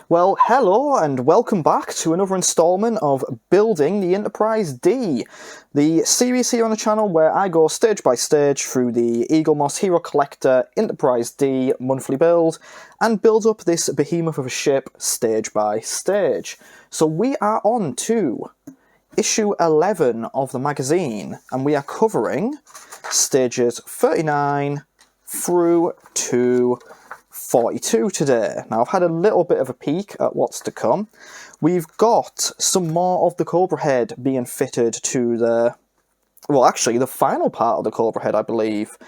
Well, hello and welcome back to another instalment of Building the Enterprise D, the series here on the channel where I go stage by stage through the Eagle Moss Hero Collector Enterprise D monthly build and build up this behemoth of a ship stage by stage. So we are on to issue 11 of the magazine and we are covering stages 39 through to 42 today. Now, I've had a little bit of a peek at what's to come. We've got some more of the Cobra head being fitted to the... well, actually, the final part of the Cobra head, I believe,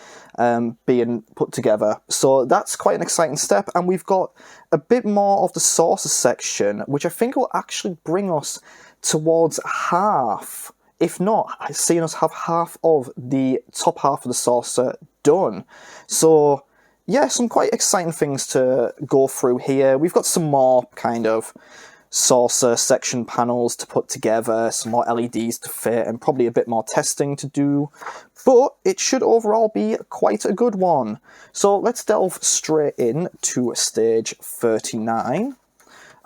being put together. So that's quite an exciting step. And we've got a bit more of the saucer section, which I think will actually bring us towards half, if not, seeing us have half of the top half of the saucer done. So yeah, some quite exciting things to go through here. We've got some more kind of saucer section panels to put together, some more LEDs to fit, and probably a bit more testing to do. But it should overall be quite a good one. So let's delve straight in to stage 39.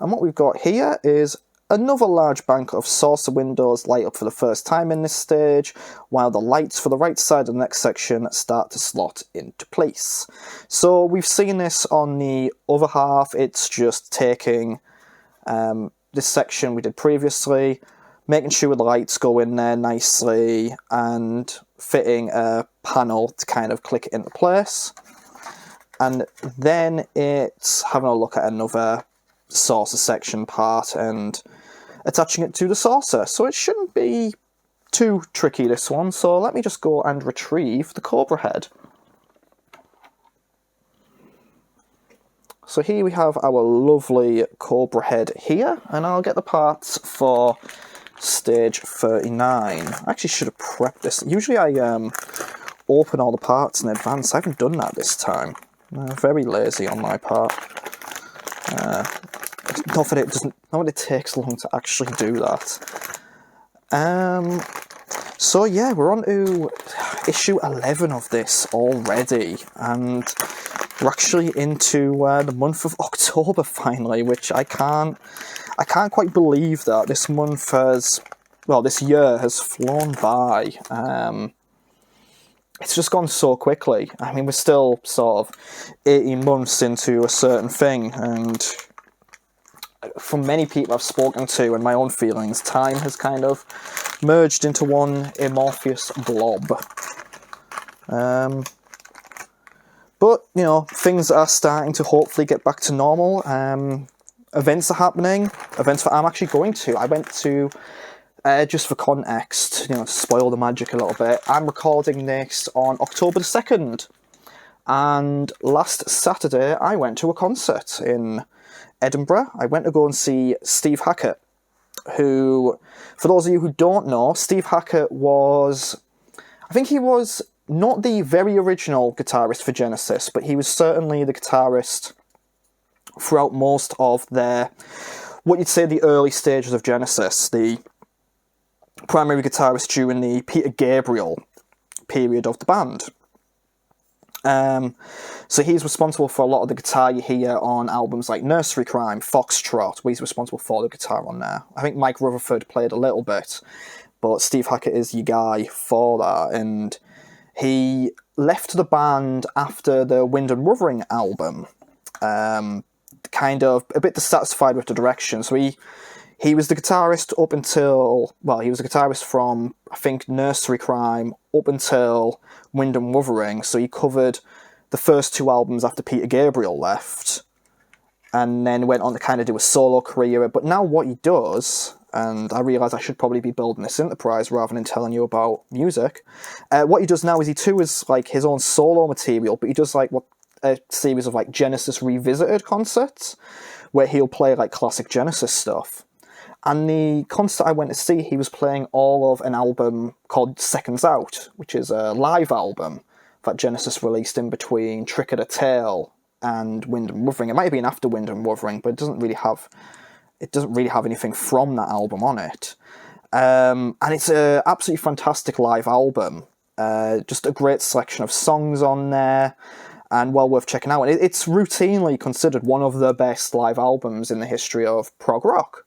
And what we've got here is another large bank of saucer windows light up for the first time in this stage, while the lights for the right side of the next section start to slot into place. So we've seen this on the other half. It's just taking this section we did previously, making sure the lights go in there nicely, and fitting a panel to kind of click it into place. And then it's having a look at another saucer section part and attaching it to the saucer. So it shouldn't be too tricky, this one. So let me just go and retrieve the Cobra head. So here we have our lovely Cobra head here, and I'll get the parts for stage 39. I actually should have prepped this. Usually I open all the parts in advance. I haven't done that this time. Very lazy on my part. Not that it takes long to actually do that. So yeah, we're on to issue 11 of this already, and we're actually into the month of October finally, which I can't quite believe that this month has, well, this year has flown by. It's just gone so quickly. I mean, we're still sort of 18 months into a certain thing, and from many people I've spoken to and my own feelings, time has kind of merged into one amorphous blob. But, you know, things are starting to hopefully get back to normal. Events are happening, events that I'm actually going to. I went to, just for context, you know, to spoil the magic a little bit, I'm recording this on October the 2nd. And last Saturday I went to a concert in Edinburgh. I went to go and see Steve Hackett, who, for those of you who don't know, Steve Hackett was, I think he was not the very original guitarist for Genesis, but he was certainly the guitarist throughout most of their, what you'd say, the early stages of Genesis, the primary guitarist during the Peter Gabriel period of the band. So he's responsible for a lot of the guitar you hear on albums like Nursery Crime, Foxtrot, where he's responsible for the guitar on there. I think Mike Rutherford played a little bit, but Steve Hackett is your guy for that, and he left the band after the Wind and Wuthering album, kind of a bit dissatisfied with the direction. So he was the guitarist up until, well, he was a guitarist from, I think, Nursery Crime up until Wind and Wuthering, so he covered the first two albums after Peter Gabriel left, and then went on to kind of do a solo career. But now what he does, and I realise I should probably be building this Enterprise rather than telling you about music, what he does now is he tours like his own solo material, but he does like a series of like Genesis Revisited concerts, where he'll play like classic Genesis stuff. And the concert I went to see, he was playing all of an album called Seconds Out, which is a live album that Genesis released in between Trick of the Tail and Wind and Wuthering. It might have been after Wind and Wuthering, but it doesn't really have anything from that album on it. And it's an absolutely fantastic live album. Just a great selection of songs on there. and well worth checking out. And it's routinely considered one of the best live albums in the history of prog rock.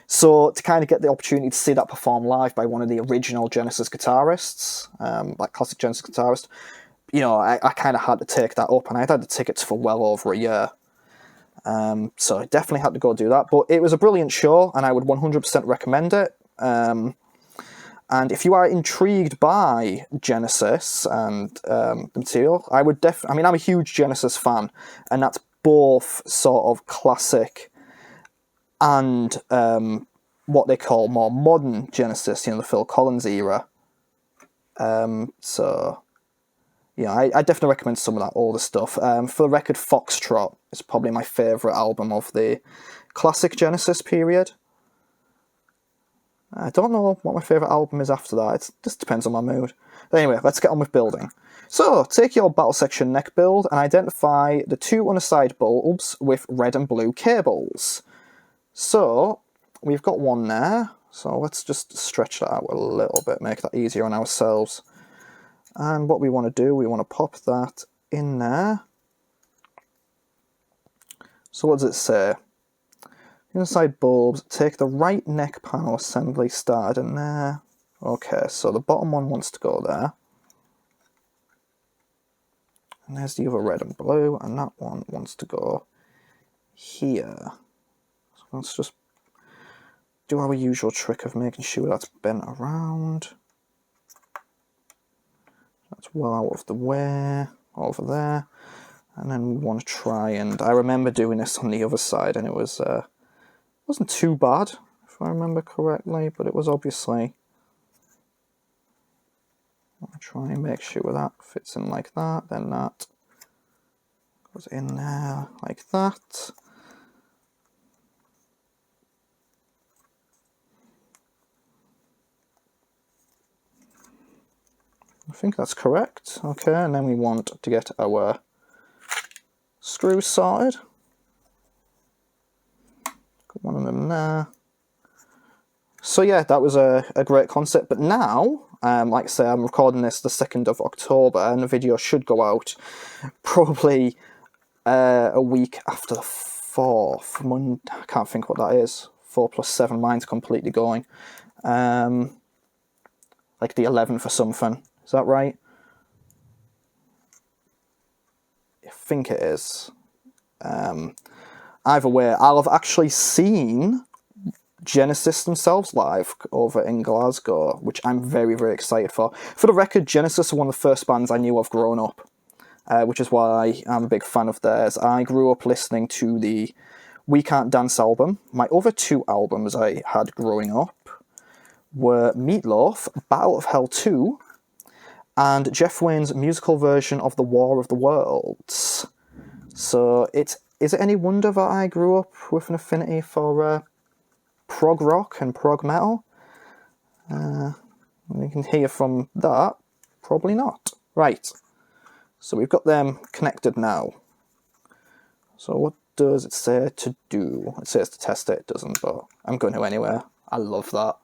So to kind of get the opportunity to see that performed live by one of the original Genesis guitarists, like classic Genesis guitarist, you know, I kind of had to take that up, and I'd had the tickets for well over a year. So I definitely had to go do that. But it was a brilliant show, and I would 100% recommend it. And if you are intrigued by Genesis and the material, I would I mean, I'm a huge Genesis fan, and that's both sort of classic and what they call more modern Genesis, you know, the Phil Collins era. So, yeah, I definitely recommend some of that older stuff. For the record, Foxtrot is probably my favourite album of the classic Genesis period. I don't know what my favourite album is after that. It just depends on my mood. But anyway, let's get on with building. So, take your battle section neck build and identify the 2 underside bulbs with red and blue cables. So, we've got one there. So let's just stretch that out a little bit, make that easier on ourselves. And what we want to do, we want to pop that in there. So what does it say? Inside bulbs, take the right neck panel assembly started in there. Okay, so the bottom one wants to go there. And there's the other red and blue, and that one wants to go here. So let's just do our usual trick of making sure that's bent around. That's well out of the way, over there. And then we want to try, and I remember doing this on the other side, and it was wasn't too bad, if I remember correctly, but it was obviously... I'll try and make sure that fits in like that, then that goes in there like that. I think that's correct. Okay, and then we want to get our screws sorted. Got one of them there. So yeah, that was a great concept, but now, like I say, I'm recording this the 2nd of October, and the video should go out probably a week after the 4th. I can't think what that is. 4 plus 7, mine's completely going. Like the 11th or something. Is that right? I think it is. Either way, I'll have actually seen Genesis themselves live over in Glasgow, which I'm very, very excited for. For the record, Genesis are one of the first bands I knew of growing up, which is why I'm a big fan of theirs. I grew up listening to the We Can't Dance album. My other 2 albums I had growing up were Meatloaf, Battle of Hell 2, and Jeff Wayne's musical version of The War of the Worlds. So, is it any wonder that I grew up with an affinity for prog rock and prog metal? You can hear from that, probably not. Right, so we've got them connected now. So what does it say to do? It says to test it, it doesn't, but I'm going to anyway. I love that.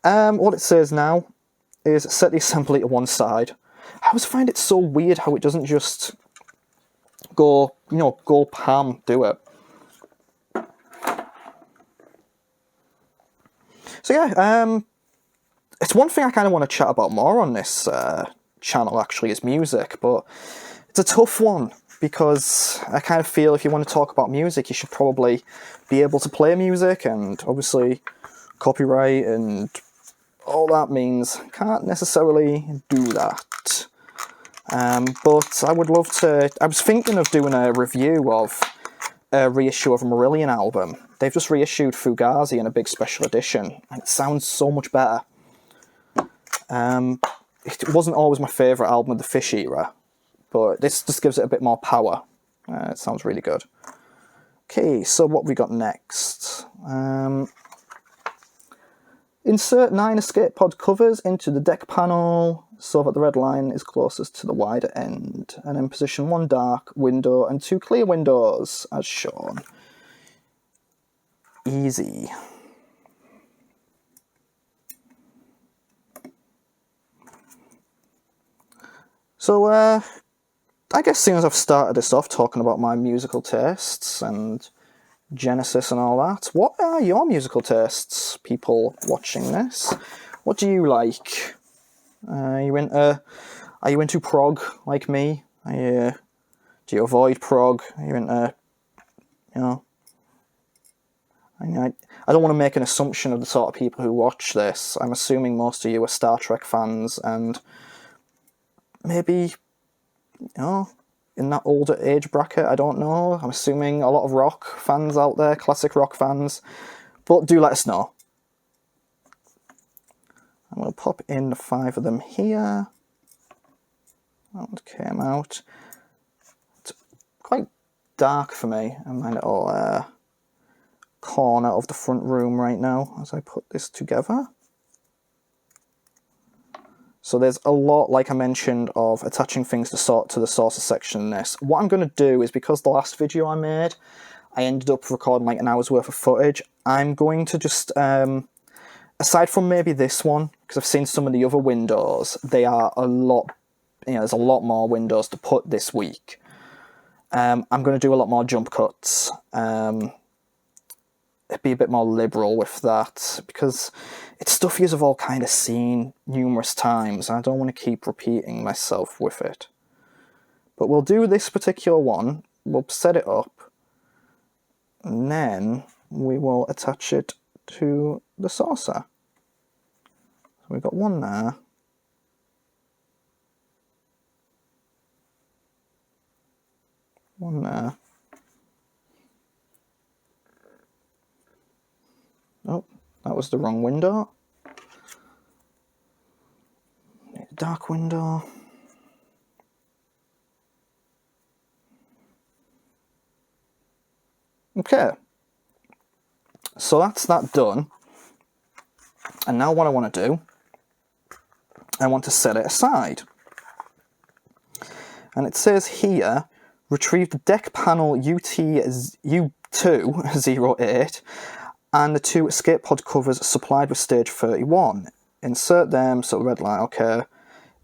What it says now is set the assembly to one side. I always find it so weird how it doesn't just go, go palm, do it. So yeah, it's one thing I kind of want to chat about more on this channel, actually, is music, but it's a tough one, because I kind of feel if you want to talk about music, you should probably be able to play music, and obviously copyright and all that means can't necessarily do that. But I would love to... I was thinking of doing a review of a reissue of a Marillion album. They've just reissued Fugazi in a big special edition, and it sounds so much better. It wasn't always my favourite album of the Fish era, but this just gives it a bit more power. It sounds really good. Okay, so what have we got next? Insert 9 escape pod covers into the deck panel so that the red line is closest to the wider end, and then position 1 dark window and 2 clear windows as shown. Easy. So I guess seeing as I've started this off talking about my musical tastes and Genesis and all that, what are your musical tastes, people watching this? What do you like? Are you into prog like me? Do you avoid prog? Are you into, you know? I don't want to make an assumption of the sort of people who watch this. I'm assuming most of you are Star Trek fans and maybe, you know, in that older age bracket, I don't know. I'm assuming a lot of rock fans out there, classic rock fans. But do let us know. I'm going to pop in the 5 of them here. That one came out. It's quite dark for me in my little corner of the front room right now as I put this together. So there's a lot, like I mentioned, of attaching things to the sources section in this. What I'm going to do is, because the last video I made, I ended up recording like an hour's worth of footage, I'm going to just, aside from maybe this one, because I've seen some of the other windows, they are a lot, there's a lot more windows to put this week. I'm going to do a lot more jump cuts. Be a bit more liberal with that, because it's stuff you have all kind of seen numerous times, and I don't want to keep repeating myself with it. But we'll do this particular one, we'll set it up, and then we will attach it to the saucer. So we've got one there. One there. Oh, that was the wrong window. Need a dark window. Okay. So that's that done. And now what I want to do, I want to set it aside. And it says here, retrieve the deck panel U208 and the 2 escape pod covers supplied with stage 31. Insert them, so red light, okay.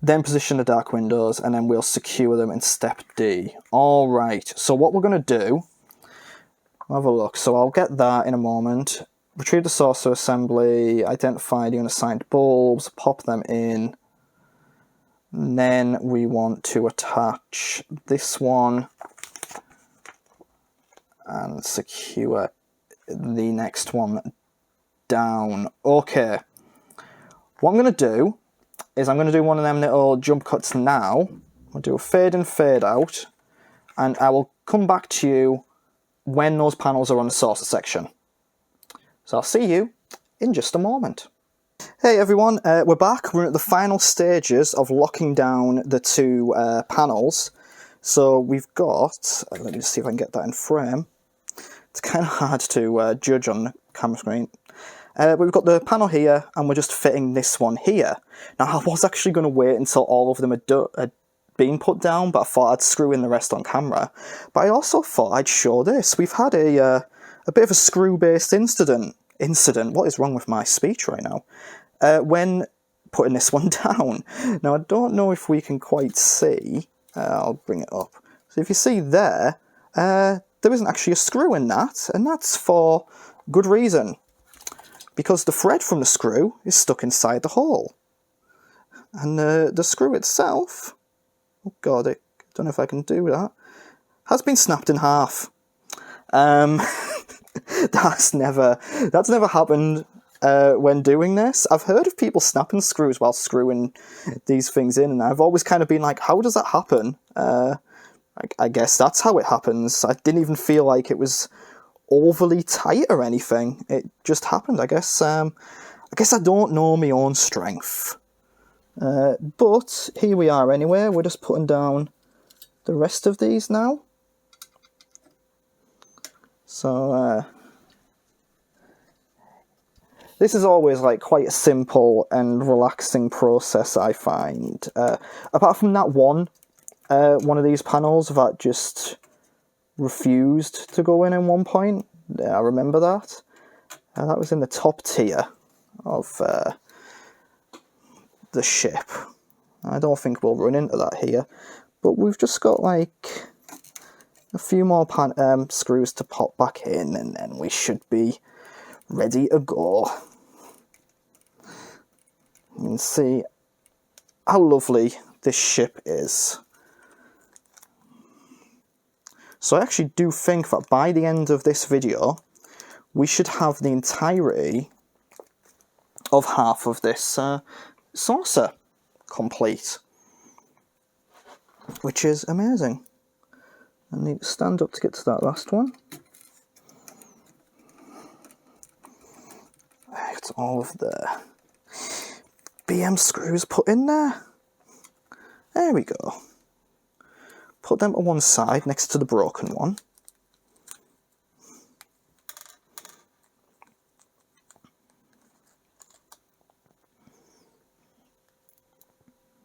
Then position the dark windows, and then we'll secure them in step D. Alright, so what we're going to do, have a look. So I'll get that in a moment. Retrieve the saucer assembly, identify the unassigned bulbs, pop them in. And then we want to attach this one and secure the next one down. Okay. What I'm going to do is I'm going to do one of them little jump cuts now. I'll do a fade in, fade out, and I will come back to you when those panels are on the saucer section. So I'll see you in just a moment. Hey everyone, we're back. We're at the final stages of locking down the 2 panels. So we've got, let me just see if I can get that in frame. It's kind of hard to judge on the camera screen. But we've got the panel here, and we're just fitting this one here. Now, I was actually going to wait until all of them had been put down, but I thought I'd screw in the rest on camera. But I also thought I'd show this. We've had a bit of a screw-based incident. What is wrong with my speech right now? When putting this one down. Now, I don't know if we can quite see. I'll bring it up. So if you see there, there isn't actually a screw in that, and that's for good reason. Because the thread from the screw is stuck inside the hole. And the screw itself, oh god, I don't know if I can do that, has been snapped in half. That's never happened when doing this. I've heard of people snapping screws while screwing these things in, and I've always kind of been like, how does that happen? I guess that's how it happens. I didn't even feel like it was overly tight or anything. It just happened. I guess I don't know my own strength. But here we are anyway. We're just putting down the rest of these now. So this is always like quite a simple and relaxing process, I find. Apart from that one of these panels that just refused to go in one point. Yeah, I remember that. That was in the top tier of the ship. I don't think we'll run into that here. But we've just got like a few more screws to pop back in, and then we should be ready to go. You can see how lovely this ship is. So I actually do think that by the end of this video, we should have the entirety of half of this saucer complete, which is amazing. I need to stand up to get to that last one. It's all of the BM screws put in there. There we go. Put them to one side next to the broken one.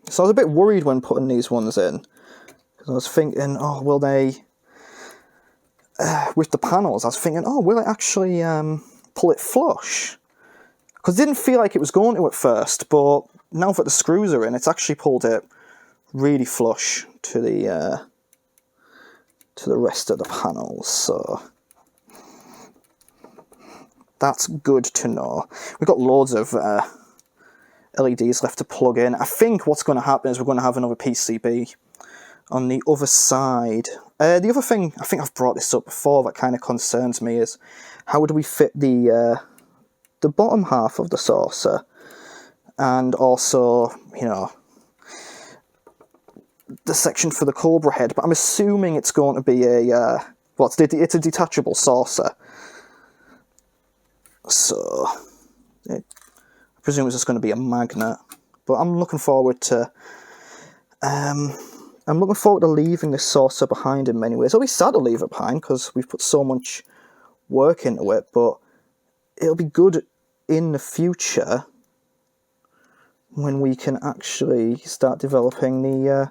So I was a bit worried when putting these ones in, because I was thinking, oh, will they, with the panels, I was thinking, oh, will it actually pull it flush? Because it didn't feel like it was going to at first, but now that the screws are in, it's actually pulled it really flush to the rest of the panels, so that's good to know. We've got loads of LEDs left to plug in. I think what's going to happen is we're going to have another PCB on the other side. The other thing, I think I've brought this up before, that kind of concerns me is how do we fit the bottom half of the saucer, and also, you know, the section for the cobra head. But I'm assuming it's going to be a it's a detachable saucer, so I presume it's just going to be a magnet. But I'm looking forward to leaving this saucer behind in many ways. It'll be sad to leave it behind because we've put so much work into it, but it'll be good in the future when we can actually start developing the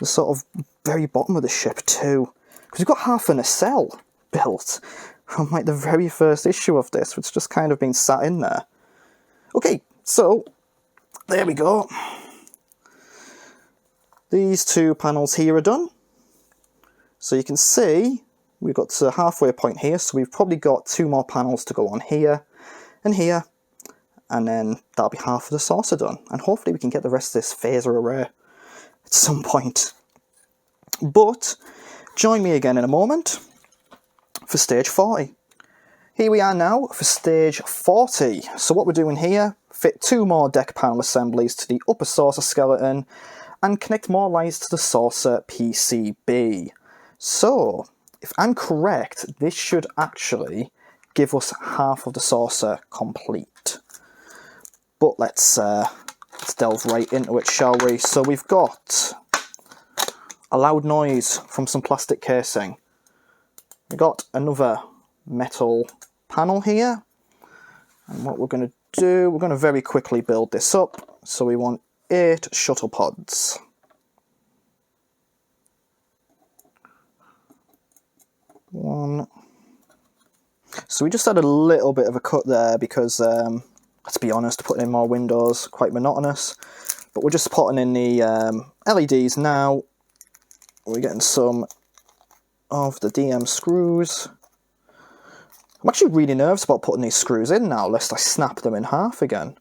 sort of very bottom of the ship too, because we've got half a nacelle built from like the very first issue of this, which just kind of been sat in there. Okay, so there we go. These two panels here are done. So you can see we've got to the halfway point here, so we've probably got two more panels to go on here and here, and then that'll be half of the saucer done. And hopefully we can get the rest of this phaser array at some point. But join me again in a moment for stage 40. Here we are now for stage 40. So what we're doing here, fit two more deck panel assemblies to the upper saucer skeleton and connect more lines to the saucer PCB. So, if I'm correct, this should actually give us half of the saucer complete. But let's delve right into it, shall we? So we've got a loud noise from some plastic casing. We've got another metal panel here. And what we're going to do, we're going to very quickly build this up. So we want 8 shuttle pods. One. So we just had a little bit of a cut there because, let's be honest, putting in more windows, quite monotonous. But we're just putting in the LEDs now. We're getting some of the DM screws. I'm actually really nervous about putting these screws in now, lest I snap them in half again.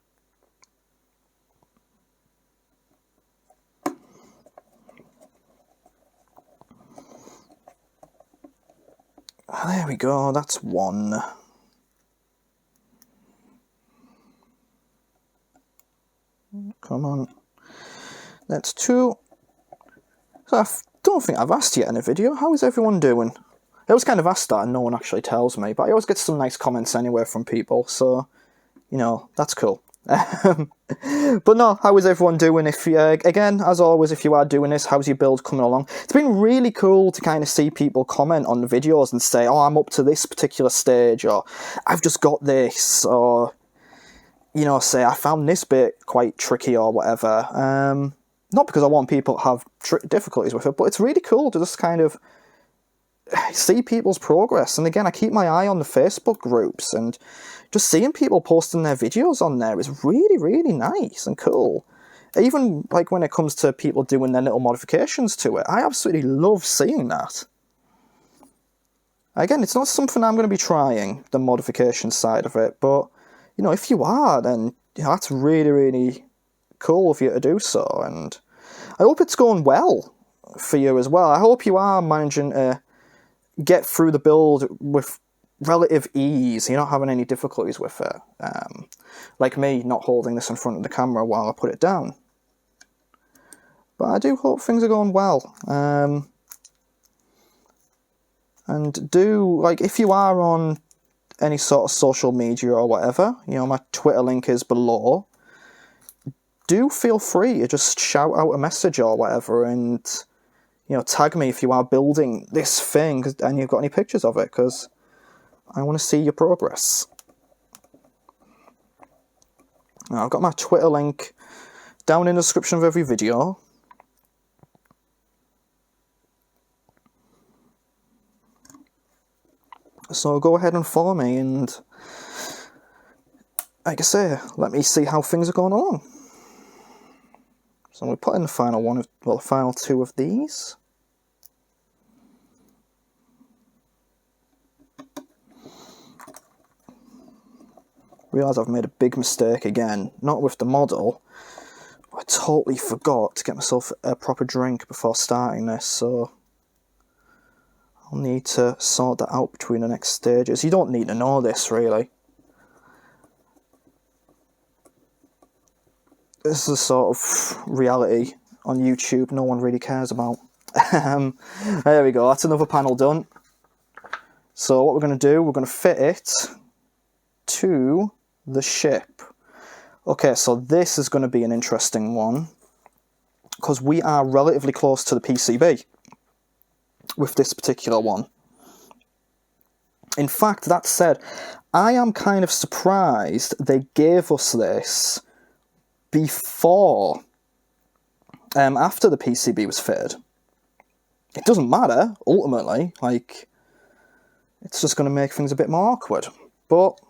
There we go, that's one. Come on. That's 2. So I don't think I've asked yet in a video, how is everyone doing? I always kind of ask that and no one actually tells me, but I always get some nice comments anyway from people, so, you know, that's cool. But no, how is everyone doing? If you, again, as always, if you are doing this, how's your build coming along? It's been really cool to kind of see people comment on the videos and say, oh, I'm up to this particular stage, or I've just got this, or, you know, say, I found this bit quite tricky or whatever. Not because I want people to have difficulties with it, but it's really cool to just kind of see people's progress. And again, I keep my eye on the Facebook groups, and just seeing people posting their videos on there is really, really nice and cool. Even like when it comes to people doing their little modifications to it, I absolutely love seeing that. Again, it's not something I'm going to be trying, the modification side of it, but, you know, if you are, then that's really, really cool of you to do so, and I hope it's going well for you as well. I hope you are managing to get through the build with relative ease. You're not having any difficulties with it. Like me, not holding this in front of the camera while I put it down. But I do hope things are going well. And do, like, if you are on any sort of social media or whatever, you know, my Twitter link is below. Do feel free to just shout out a message or whatever, and, you know, tag me if you are building this thing and you've got any pictures of it, because I want to see your progress. Now, I've got my Twitter link down in the description of every video. So go ahead and follow me, and like I say, let me see how things are going along. So we'll put in the final one, well, the final two of these. Realise I've made a big mistake again, not with the model. I totally forgot to get myself a proper drink before starting this, so I'll need to sort that out between the next stages. You don't need to know this, really. This is a sort of reality on YouTube no one really cares about. There we go, that's another panel done. So what we're going to do, we're going to fit it to the ship. Okay, so this is going to be an interesting one, because we are relatively close to the PCB with this particular one. In fact, that said, I am kind of surprised they gave us this before, after the PCB was fitted. It doesn't matter, ultimately, like, it's just going to make things a bit more awkward, but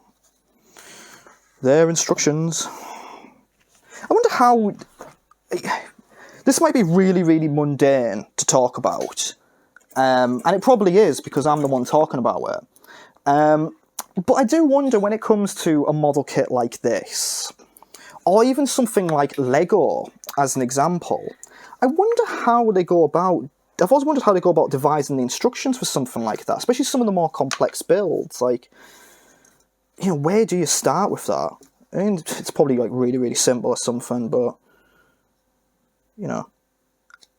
their instructions. I wonder how, this might be really, really mundane to talk about, and it probably is, because I'm the one talking about it, but I do wonder, when it comes to a model kit like this, or even something like Lego, as an example, I wonder how they go about, I've always wondered how they go about devising the instructions for something like that, especially some of the more complex builds. Like, you know, where do you start with that? I mean, it's probably like really, really simple or something, but, you know,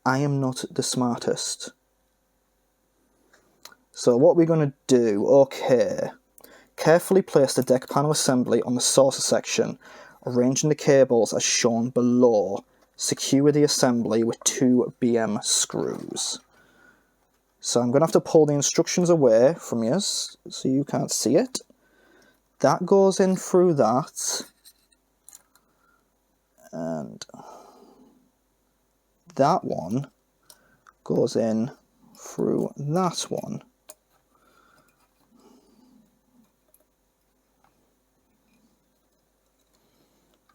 I am not the smartest. So what we're going to do, okay, carefully place the deck panel assembly on the saucer section, arranging the cables as shown below. Secure the assembly with 2 BM screws. So I'm going to have to pull the instructions away from you so you can't see it. That goes in through that. And that one goes in through that one.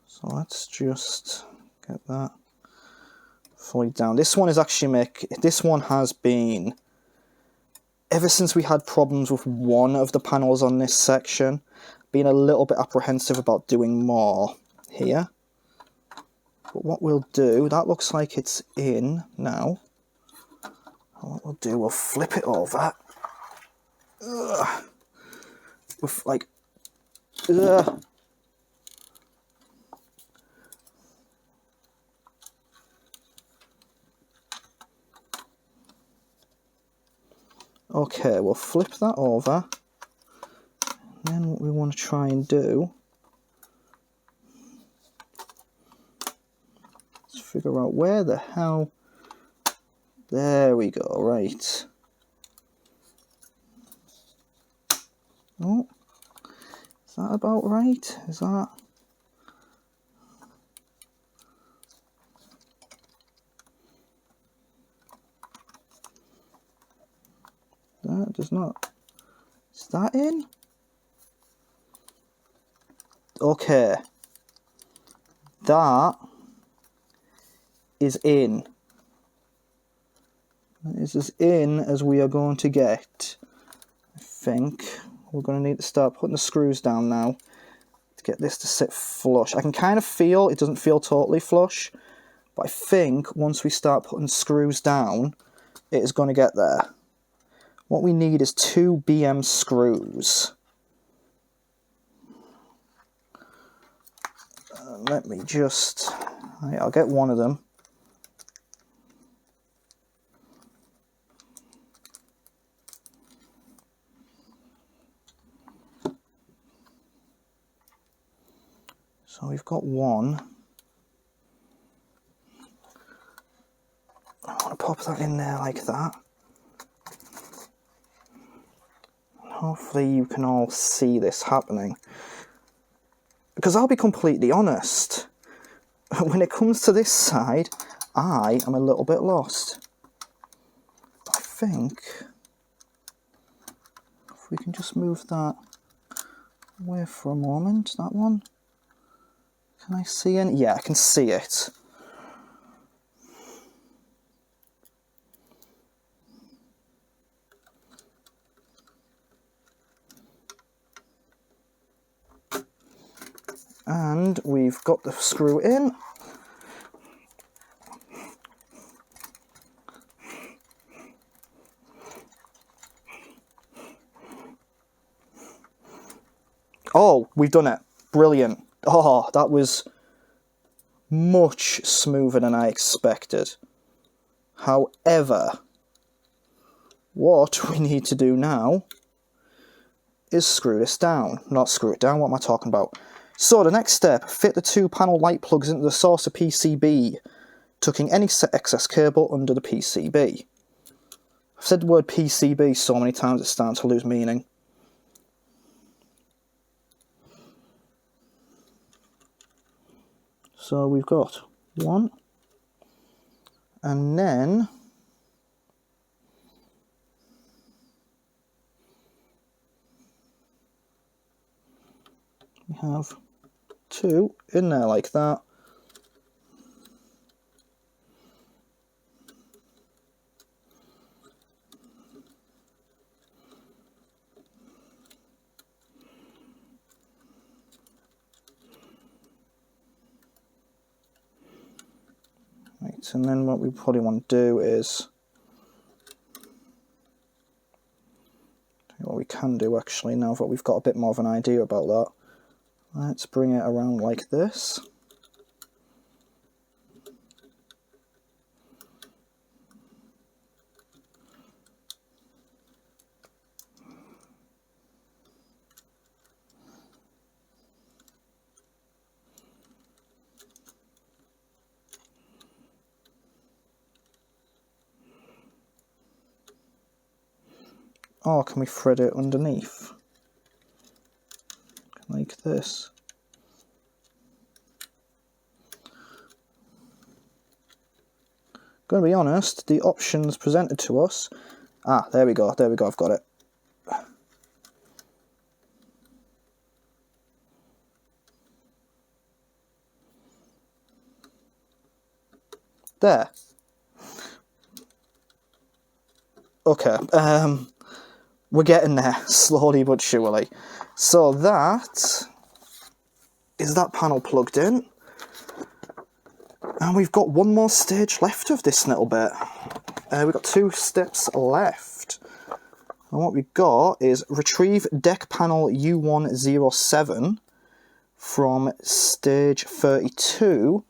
So let's just get that fully down. This one is actually this one has been, ever since we had problems with one of the panels on this section, been a little bit apprehensive about doing more here. But what we'll do, that looks like it's in now. What we'll do, we'll flip it over. With like, okay, we'll flip that over. And then what we want to try and do, let's figure out where the hell, there we go, right. Oh, is that about right? Is that? That does not. Is that in? Okay. That is in. That is as in as we are going to get. I think we're going to need to start putting the screws down now to get this to sit flush. I can kind of feel, it doesn't feel totally flush, but I think once we start putting screws down, it is going to get there. What we need is 2 BM screws. Let me just, I'll get one of them. So we've got one. I want to pop that in there like that. Hopefully you can all see this happening. Because I'll be completely honest, when it comes to this side, I am a little bit lost. I think if we can just move that away for a moment, that one. Can I see any? Yeah, I can see it. And we've got the screw in. Oh, we've done it. Brilliant. Oh, that was much smoother than I expected. However, what we need to do now is screw this down. Not screw it down, what am I talking about? So the next step, fit the 2 panel light plugs into the saucer PCB, tucking any excess cable under the PCB. I've said the word PCB so many times it's starting to lose meaning. So we've got one, and then we have 2 in there like that. Right, and then what we probably want to do is, what we can do actually, now that we've got a bit more of an idea about that, let's bring it around like this. Or can we thread it underneath? Like this. Going to be honest, the options presented to us... Ah, there we go, I've got it. There. Okay, we're getting there, slowly but surely. So that is that panel plugged in. And we've got one more stage left of this little bit. We've got 2 steps left. And what we've got is retrieve deck panel U107 from stage 32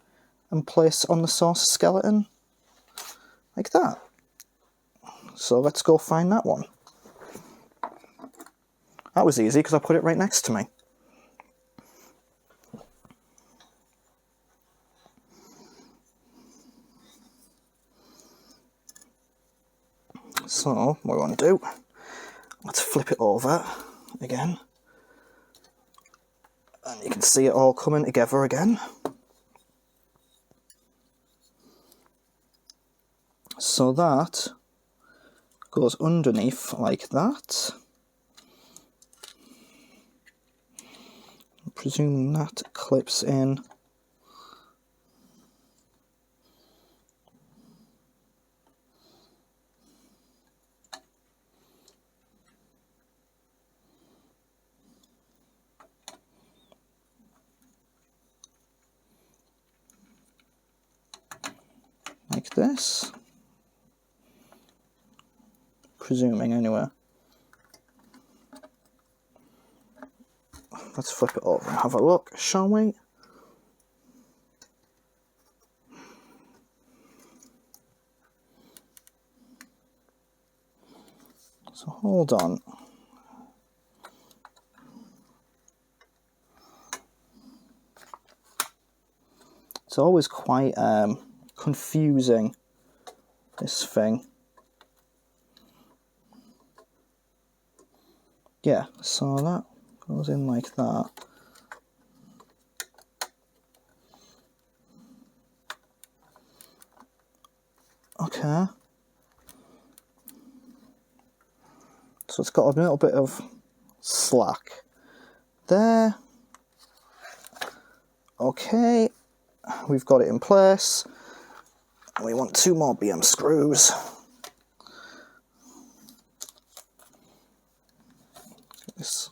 and place on the saucer skeleton like that. So let's go find that one. That was easy because I put it right next to me. So, what we want to do, let's flip it over again. And you can see it all coming together again. So that goes underneath like that. I'm presuming that clips in this. Presuming, anyway. Let's flip it over and have a look, shall we? So hold on. It's always quite confusing, this thing. Yeah, so that goes in like that. Okay. So it's got a little bit of slack there. Okay, we've got it in place. We want 2 more BM screws. This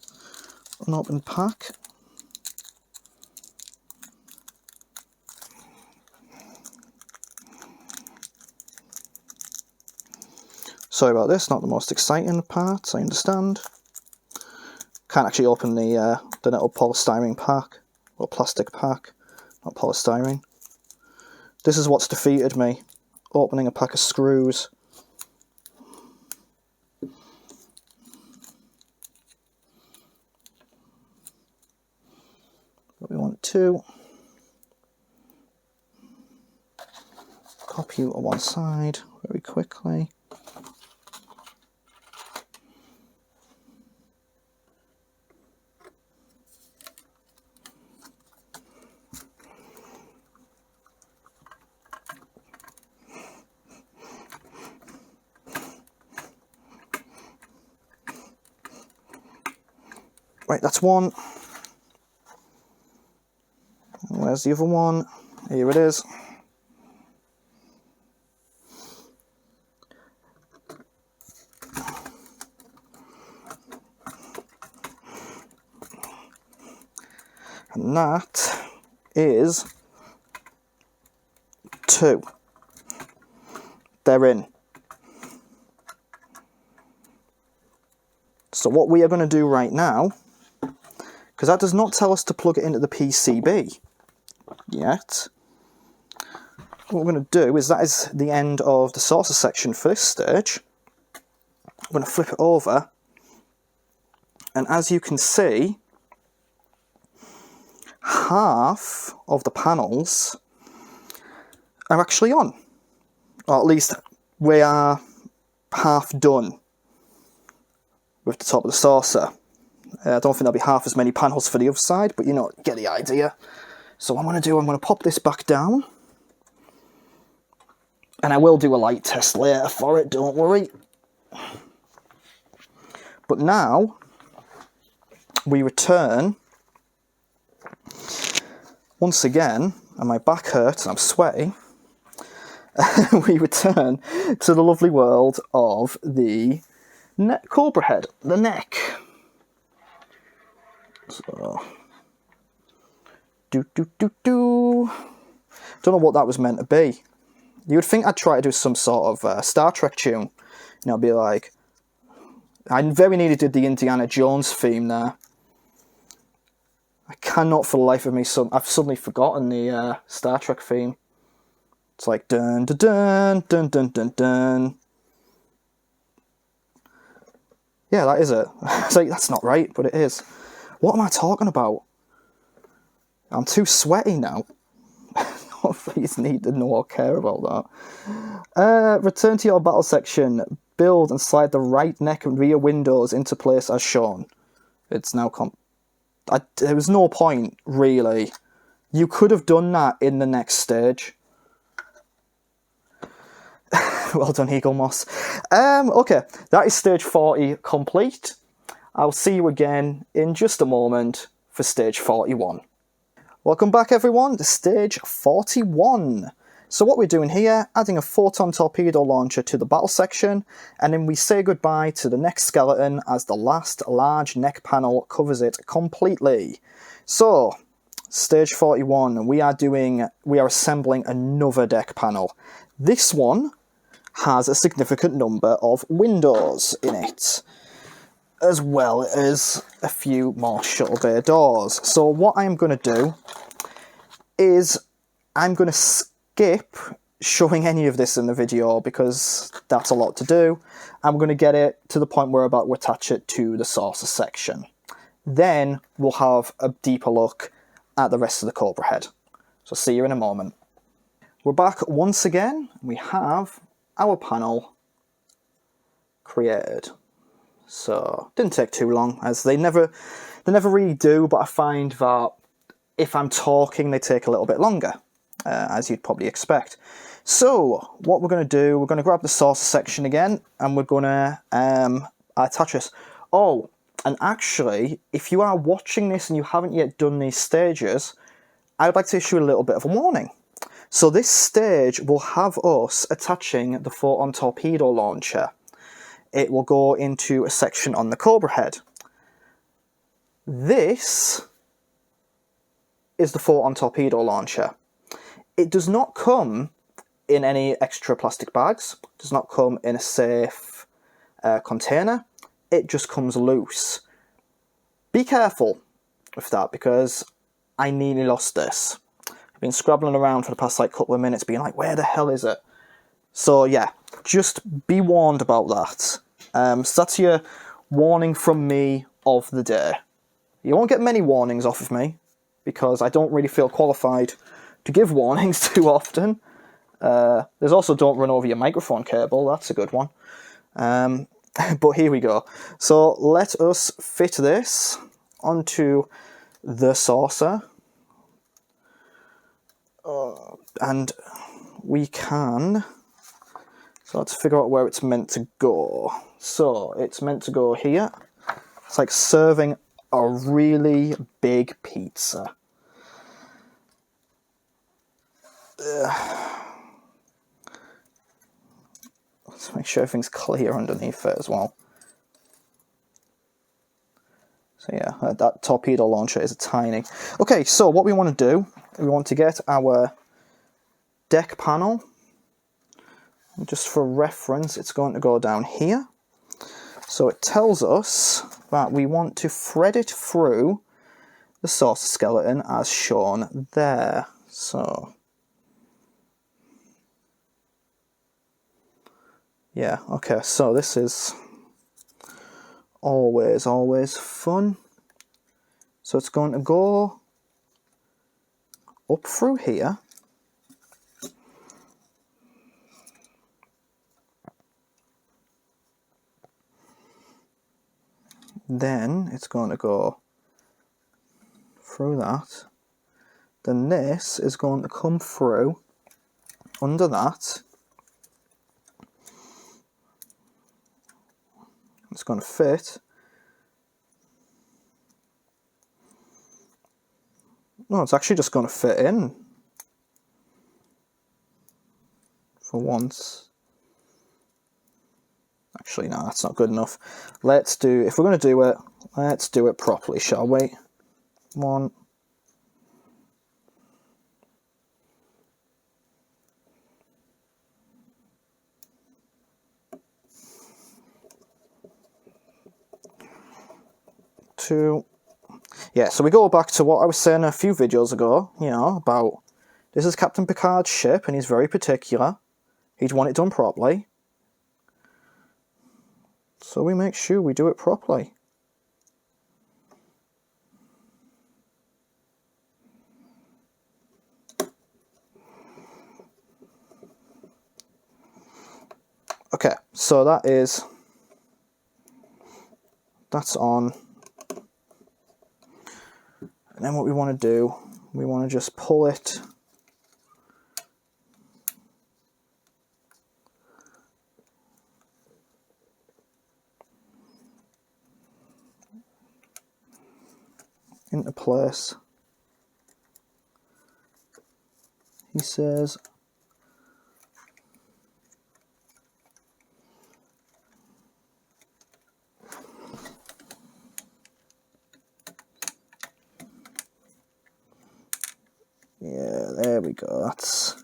unopened pack. Sorry about this, not the most exciting part, I understand. Can't actually open the little polystyrene pack, or plastic pack, not polystyrene. This is what's defeated me, opening a pack of screws. But we want 2. Copy you to one side very quickly. Right, that's one. Where's the other one? Here it is. And that is 2. They're in. So what we are going to do right now, because that does not tell us to plug it into the PCB yet, what we're going to do is that is the end of the saucer section for this stage. I'm going to flip it over, and as you can see, half of the panels are actually on, or at least we are half done with the top of the saucer. I don't think there'll be half as many panels for the other side, but you know, get the idea. So what I'm going to do, I'm going to pop this back down, and I will do a light test later for it, don't worry. But now we return, once again, and my back hurts and I'm sweating, we return to the lovely world of the cobra head, the neck. So, don't know what that was meant to be. You would think I'd try to do some sort of Star Trek tune. You know, be like, I very nearly did the Indiana Jones theme there. I cannot for the life of me, I've suddenly forgotten the Star Trek theme. It's like dun dun dun dun dun dun dun. Yeah, that is it. It's like, that's not right, but it is. What am I talking about? I'm too sweaty now. Please need to know or care about that. Return to your battle section. Build and slide the right neck and rear windows into place as shown. It's now there was no point, really. You could have done that in the next stage. Well done, Eagle Moss. Okay, that is stage 40 complete. I'll see you again in just a moment for stage 41. Welcome back, everyone, to stage 41. So what we're doing here, adding a photon torpedo launcher to the battle section, and then we say goodbye to the next skeleton as the last large neck panel covers it completely. So, stage 41, we are assembling another deck panel. This one has a significant number of windows in it, as well as a few more shuttle bay doors. So what I'm going to do is I'm going to skip showing any of this in the video because that's a lot to do. I'm going to get it to the point where I'm about to attach it to the saucer section. Then we'll have a deeper look at the rest of the Cobra head. So see you in a moment. We're back once again. We have our panel created. So didn't take too long, as they never really do, but I find that if I'm talking they take a little bit longer, as you'd probably expect. So what we're going to do, we're going to grab the saucer section again and we're going to attach this. Oh, and actually, if you are watching this and you haven't yet done these stages, I would like to issue a little bit of a warning. So this stage will have us attaching the photon torpedo launcher. It will go into a section on the Cobra head. This is the photon torpedo launcher. It does not come in any extra plastic bags. It does not come in a safe container. It just comes loose. Be careful with that, because I nearly lost this. I've been scrabbling around for the past couple of minutes being like, where the hell is it? So yeah, just be warned about that. So that's your warning from me of the day. You won't get many warnings off of me, because I don't really feel qualified to give warnings too often. There's also don't run over your microphone cable, that's a good one. But here we go. So let us fit this onto the saucer. And we can... So let's figure out where it's meant to go. So it's meant to go here. It's like serving a really big pizza. Let's make sure everything's clear underneath it as well. So yeah, that torpedo launcher is tiny. Okay, so what we want to do, we want to get our deck panel. Just for reference, it's going to go down here. So it tells us that we want to thread it through the saucer skeleton as shown there. So yeah, okay, so this is always fun. So it's going to go up through here. Then it's going to go through that. Then this is going to come through under that. It's going to fit. No, it's actually just going to fit in. For once. Actually, no, that's not good enough. Let's do, if we're going to do it, let's do it properly, shall we? 1. 2. Yeah, so we go back to what I was saying a few videos ago, you know, about this is Captain Picard's ship and he's very particular. He'd want it done properly. So we make sure we do it properly. Okay, so that's on. And then what we want to do, we want to just pull it into place. He says, yeah, there we go, that's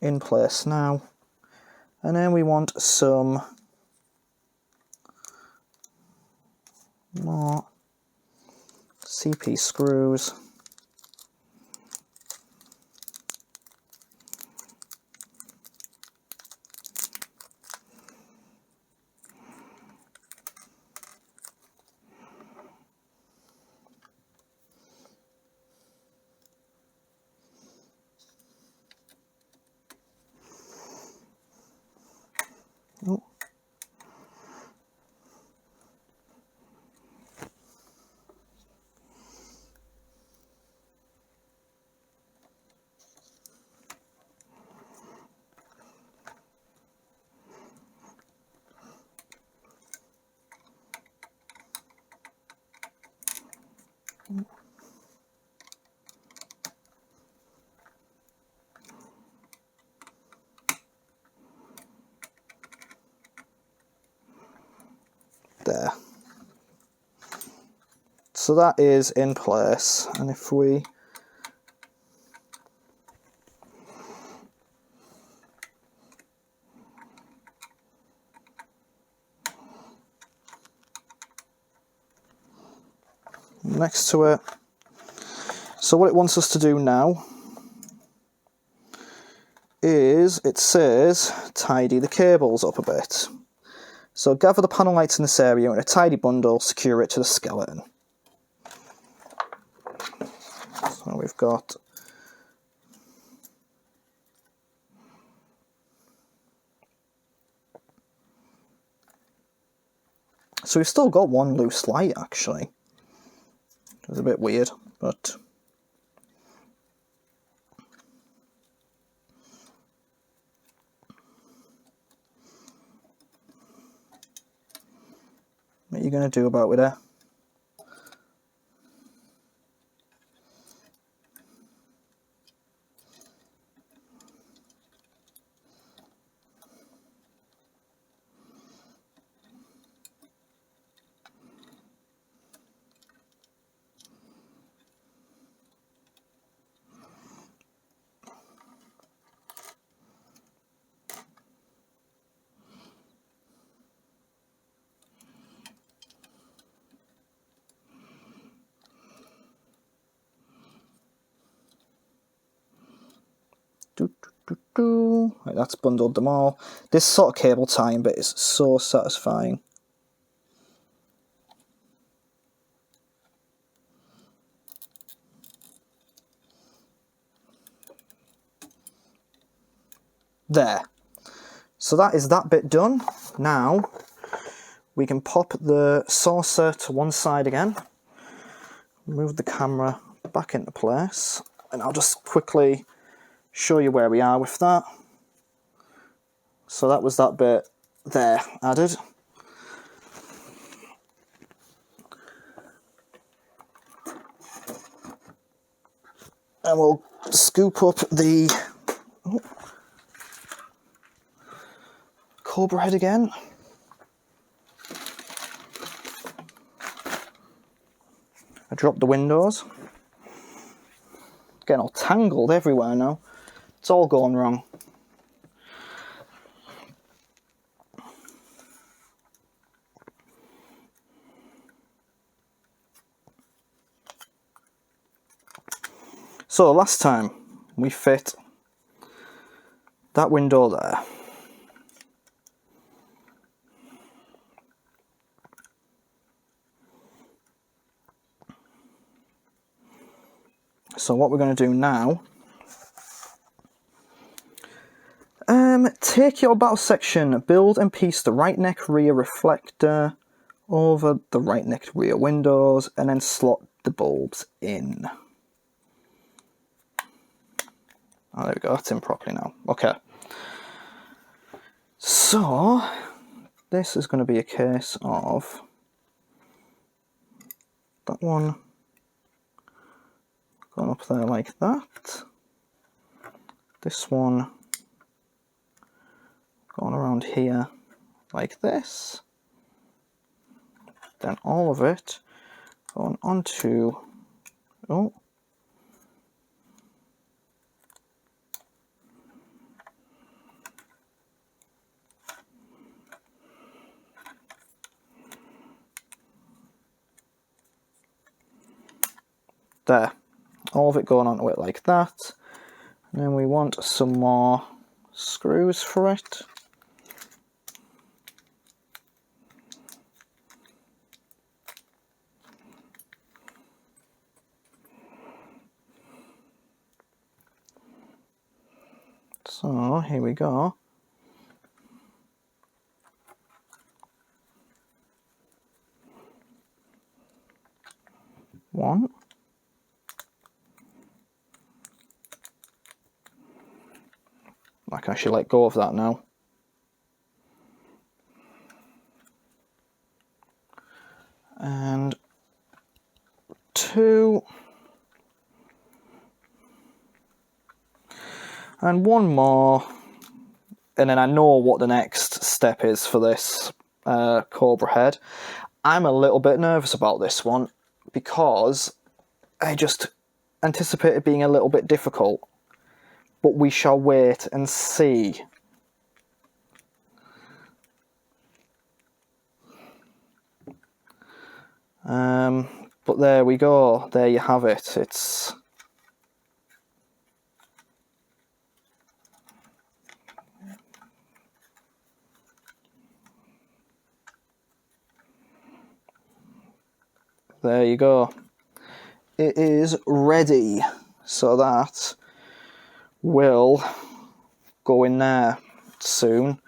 in place now. And then we want some more CP screws. Oh. There. So that is in place, and if we next to it, so what it wants us to do now is, it says, tidy the cables up a bit. So gather the panel lights in this area in a tidy bundle, secure it to the skeleton. So we've got so we've still got one loose light actually. It's a bit weird, but what are you going to do about with it? Right, that's bundled them all. This sort of cable tying bit is so satisfying. There. So that is that bit done. Now we can pop the saucer to one side again. Move the camera back into place. And I'll just quickly show you where we are with that. So that was that bit there added. And we'll scoop up the cobra head again. I dropped the windows. Getting all tangled everywhere now. It's all going wrong. So last time we fit that window there. So what we're going to do now, take your battle section, build and piece the right neck rear reflector over the right neck rear windows, and then slot the bulbs in. Oh, there we go, that's in properly now. Okay. So, this is going to be a case of that one going up there like that. This one going around here like this. Then all of it going onto, There. All of it going onto it like that. And then we want some more screws for it. So, here we go. One. I can actually let go of that now. And two. And one more. And then I know what the next step is for this cobra head. I'm a little bit nervous about this one because I just anticipate it being a little bit difficult. But we shall wait and see. But there we go. There you have it. It's... There you go. It is ready. So that will go in there soon.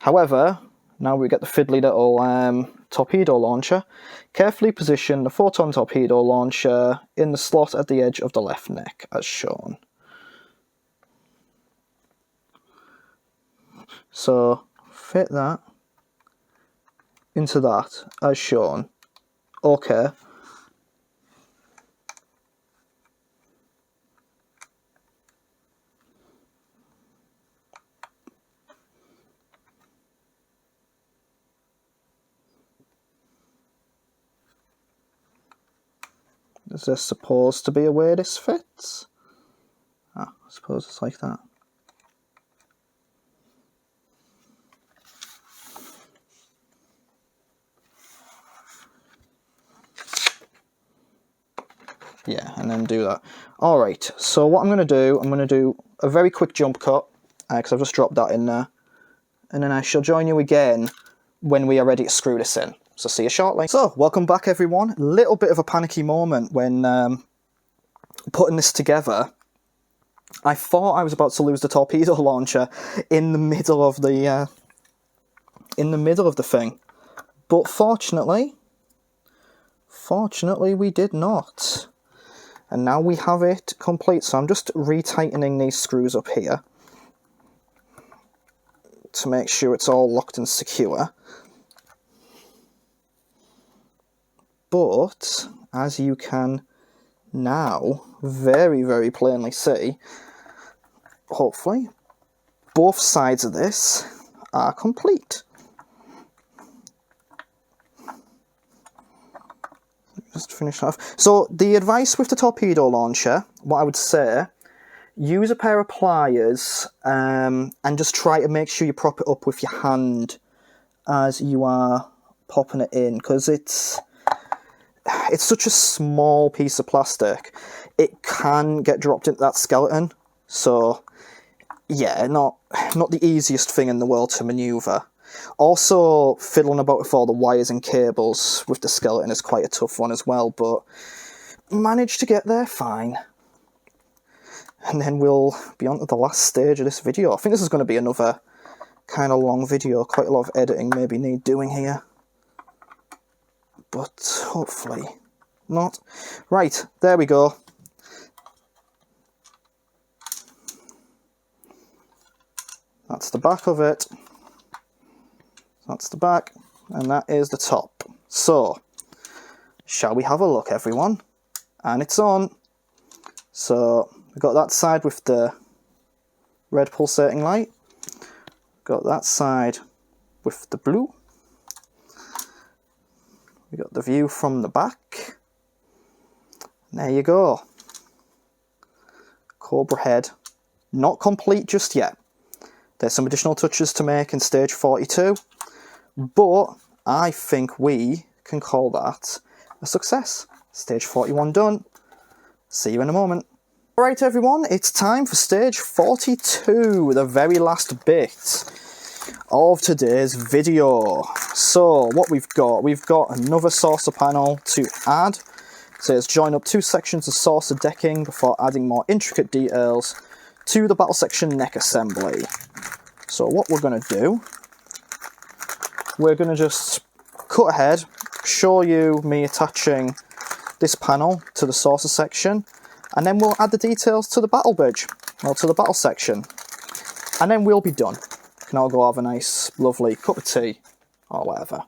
However, now we get the fiddly little torpedo launcher. Carefully position the photon torpedo launcher in the slot at the edge of the left neck, as shown. So, fit that into that, as shown. Okay. Is there supposed to be a way this fits? Ah, I suppose it's like that. Yeah, and then do that. Alright, so what I'm going to do a very quick jump cut, because I've just dropped that in there. And then I shall join you again when we are ready to screw this in. So see you shortly. So, welcome back everyone. Little bit of a panicky moment when putting this together. I thought I was about to lose the torpedo launcher in the middle of the thing. But fortunately we did not. And now we have it complete. So I'm just retightening these screws up here to make sure it's all locked and secure. But, as you can now very, very plainly see, hopefully, both sides of this are complete. Just finish off. So, the advice with the torpedo launcher, what I would say, use a pair of pliers and just try to make sure you prop it up with your hand as you are popping it in, because it's such a small piece of plastic, it can get dropped into that skeleton. So, yeah, not the easiest thing in the world to manoeuvre. Also, fiddling about with all the wires and cables with the skeleton is quite a tough one as well, but managed to get there fine. And then we'll be on to the last stage of this video. I think this is going to be another kind of long video, quite a lot of editing maybe need doing here. But hopefully not. Right, there we go. That's the back of it. That's the back, and that is the top. So, shall we have a look, everyone? And it's on. So, we've got that side with the red pulsating light. Got that side with the blue. We got the view from the back. There you go. Cobra head. Not complete just yet. There's some additional touches to make in stage 42, but I think we can call that a success. Stage 41 done. See you in a moment. Alright everyone, it's time for stage 42, the very last bit of today's video. So what we've got another saucer panel to add. It says join up two sections of saucer decking before adding more intricate details to the battle section neck assembly. So what we're going to do, we're going to just cut ahead, show you me attaching this panel to the saucer section, and then we'll add the details to the battle bridge, or to the battle section, and then we'll be done. We can all go have a nice, lovely cup of tea, or whatever.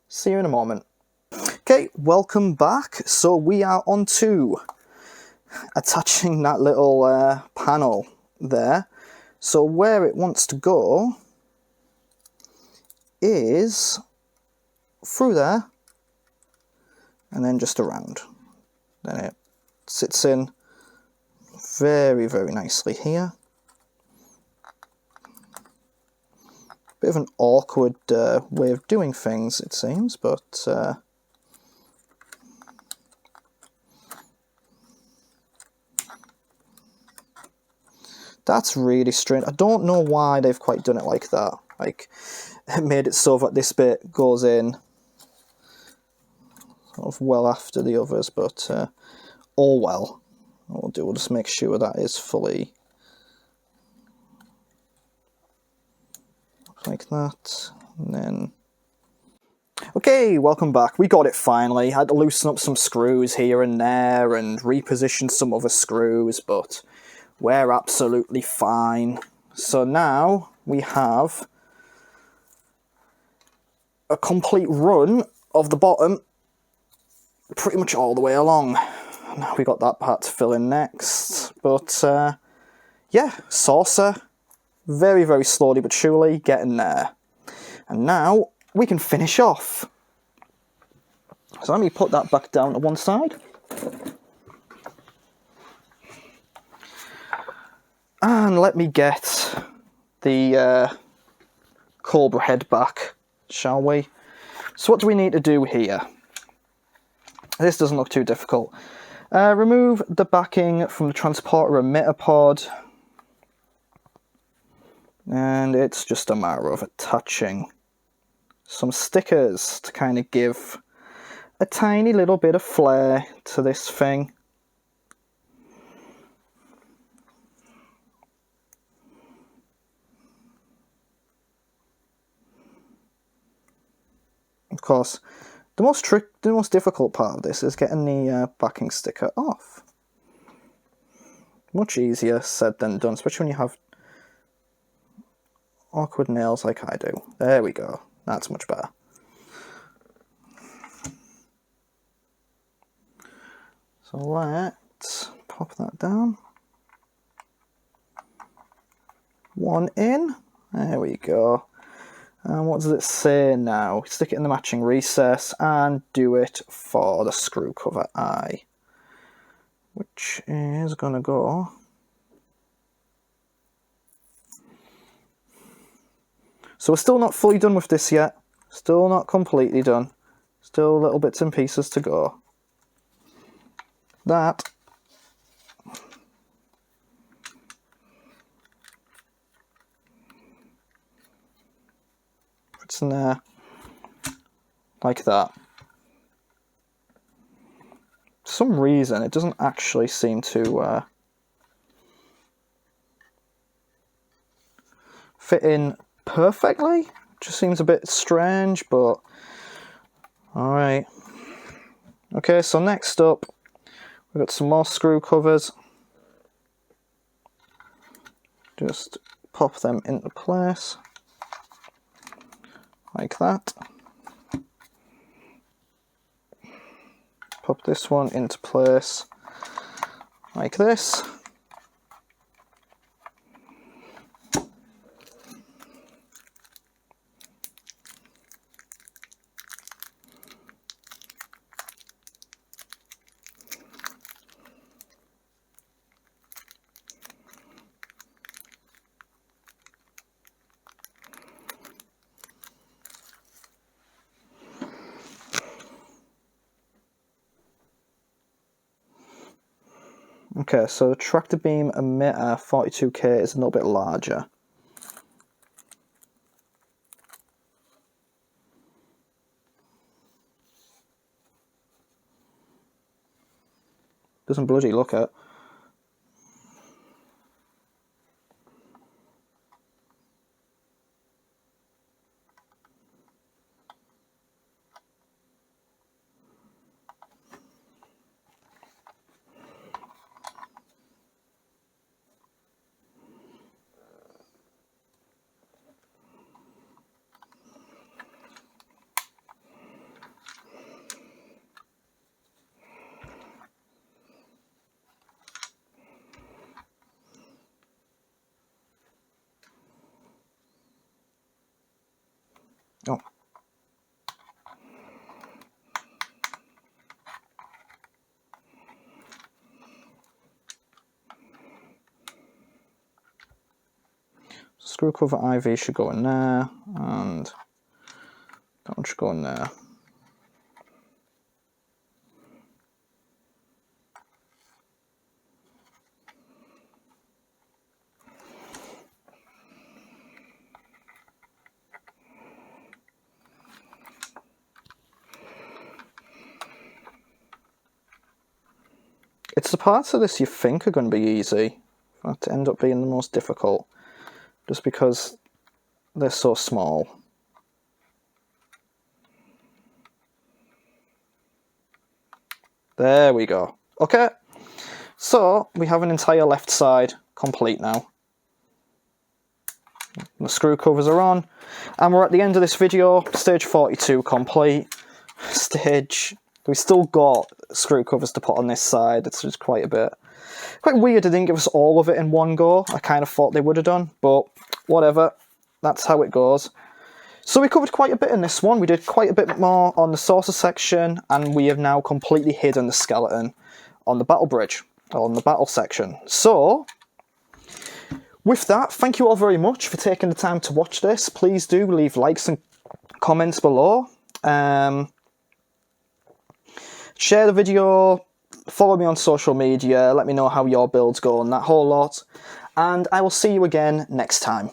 See you in a moment. Okay, welcome back. So we are on to attaching that little panel there. So where it wants to go is through there, and then just around. Then it sits in very, very nicely here. Bit of an awkward way of doing things, it seems, but that's really strange. I don't know why they've quite done it like that. Like, it made it so that this bit goes in sort of well after the others, but all well. What we'll do, we'll just make sure that is fully like that, and then okay, welcome back. We got it finally. Had to loosen up some screws here and there and reposition some other screws, but we're absolutely fine. So now we have a complete run of the bottom pretty much all the way along. Now we got that part to fill in next, but yeah, saucer, very, very slowly but surely getting there. And now we can finish off. So let me put that back down to one side. And let me get the cobra head back, shall we? So what do we need to do here? This doesn't look too difficult. Remove the backing from the transporter emitter pod. And it's just a matter of attaching some stickers to kind of give a tiny little bit of flair to this thing. Of course, the most difficult part of this is getting the backing sticker off. Much easier said than done, especially when you have awkward nails like I do. There we go. That's much better. So let's pop that down. One in. There we go. And what does it say now? Stick it in the matching recess and do it for the screw cover eye, which is going to go so we're still not fully done with this yet. Still not completely done. Still little bits and pieces to go. That it's in there like that. For some reason it doesn't actually seem to fit in perfectly. Just seems a bit strange, but alright. Okay, so next up we've got some more screw covers. Just pop them into place like that. Pop this one into place like this. Okay, so the tractor beam emitter 42K is a little bit larger. Doesn't bloody look it. Oh. Screw cover IV should go in there, and that one should go in there. It's the parts of this you think are going to be easy that end up being the most difficult, just because they're so small. There we go. Okay, so we have an entire left side complete now. The screw covers are on, and we're at the end of this video. Stage 42 complete. We've still got screw covers to put on this side. It's just quite weird they didn't give us all of it in one go. I kind of thought they would have done, but whatever. That's how it goes. So we covered quite a bit in this one. We did quite a bit more on the saucer section, and we have now completely hidden the skeleton on the battle bridge, on the battle section. So, with that, thank you all very much for taking the time to watch this. Please do leave likes and comments below. Share the video, follow me on social media, let me know how your builds go and that whole lot. And I will see you again next time.